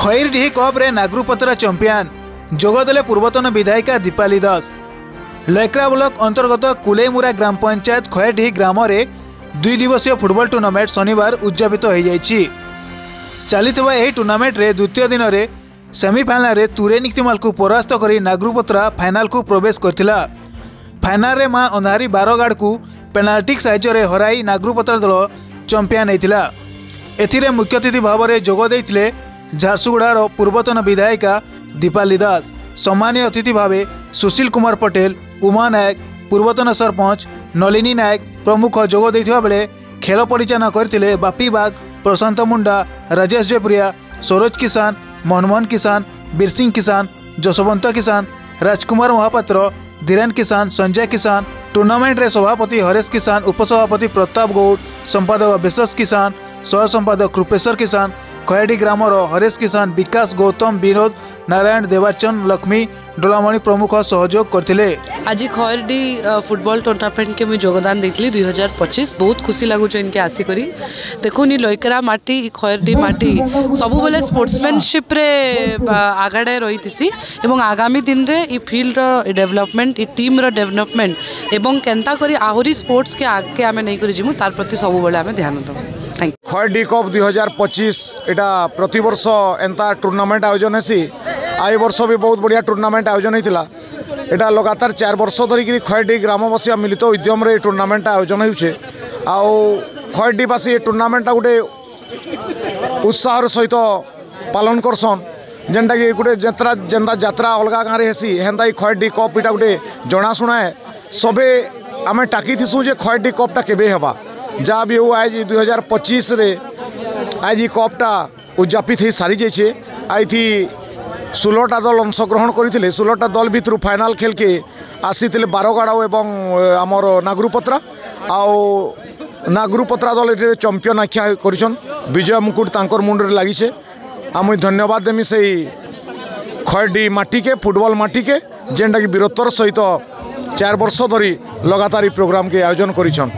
खैरडीह cup रे नागरुपतरा champion जोगदेले पूर्वतन विधायिका दीपाली दास। लैक्रा ब्लॉक अंतर्गत कुलेमुरा ग्राम पंचायत खैरडीह ग्राम में 2 दिवसीय फुटबॉल टूर्नामेंट शनिवार उद्यापित हो जाइछि। चलिथिबा एही टूर्नामेंट रे द्वितीय दिन रे सेमिफाइनल रे तुरेनिक्तिमाल को परास्त करी नागरुपतरा फाइनाल को प्रवेश करथिला। फाइनाल रे मां अंधारी बारगाड़ को पेनाल्टी साइज रे हराई नागरुपतरा दल चैंपियन होइतिला। एथिरे मुख्य अतिथि भाव में जोग देइथिले झारसुगुड़ार पूर्वतन विधायिका दीपाली दास, सम्मानीय अतिथि भाव सुशील कुमार पटेल, उमा नायक, पूर्वतन सरपंच नलिनी नायक प्रमुख जोग देइथिबा बेले खेल परिचालन करथिले बापी बाग, प्रशांत मुंडा, राजेश जयपुरिया, सरोज किसान, मनमोहन किसान, बीरसिंह किसान, जसवंत किसान, राजकुमार महापात्र, धीरेन किसान, संजय किसान, टूर्नामेंट रे सभापति हरेश किसान, उपसभापति प्रताप गौड़, संपादक बेसस किसान, सह संपादक कृपेश्वर किसान, खैरडीह ग्रामर हरेश किसान, विकास गौतम, विनोद नारायण, देवाचन लक्ष्मी डोलामणि प्रमुख सहयोग करथिले। आज खैरडीह फुटबॉल टूर्नामेंट के मुझे योगदान देती 2025 बहुत खुशी लगुच इनके आसिकरी देखुनी लैकरा माटी खैरडीह माटी सब बेले स्पोर्ट्समैनशिप रे आगाड़े रही एवं आगामी दिन रे ई फील्ड डेवलपमेंट ई टीम रो डेवलपमेंट एवं केंता करी आहुरी स्पोर्ट्स के आगे आमे नहीं करी जिमु तार प्रति सब बेले आमे ध्यान दो। Thank you. खैरडीह कप 2025 एटा प्रति वर्ष एंता टूर्नामेंट आयोजन हेसी। आई वर्ष भी बहुत बढ़िया टूर्नामेंट आयोजन होता। एटा लगातार 4 वर्ष धरिकी खैरडीह ग्रामवासी मिलित उद्यम रे टूर्नामेंट आयोजन होउछे। आउ खैरडीहवासी टूर्नामेंट गोटे उत्साह सहित पालन करसन जेनटा कि गोटे जेनता यात्रा अलग गाँव हेसी हेन्ता खैरडीह कप इटा गोटे जनाशुना है। सबे आम टाकी थीसु जे खैरडीह कपटा केबे हेबा जहाँ भी हो आज 2025 रे आज कपटा उद्यापित हो सारी जाइए। आई 16टा दल अंशग्रहण करते 16टा दल भितर फाइनाल खेल के आसी बारगाड़ एवं आमर नागरुपतरा आउ नागरुपतरा दल ये चैंपियन आख्या कर विजय मुकुट तांकर मुंड रे लगी। आम धन्यवाद देमी से खैरडीह माटी के फुटबॉल माटी के जेनटा कि वीरत्वर सहित 4 वर्ष धरी लगातार प्रोग्राम के आयोजन करिछन।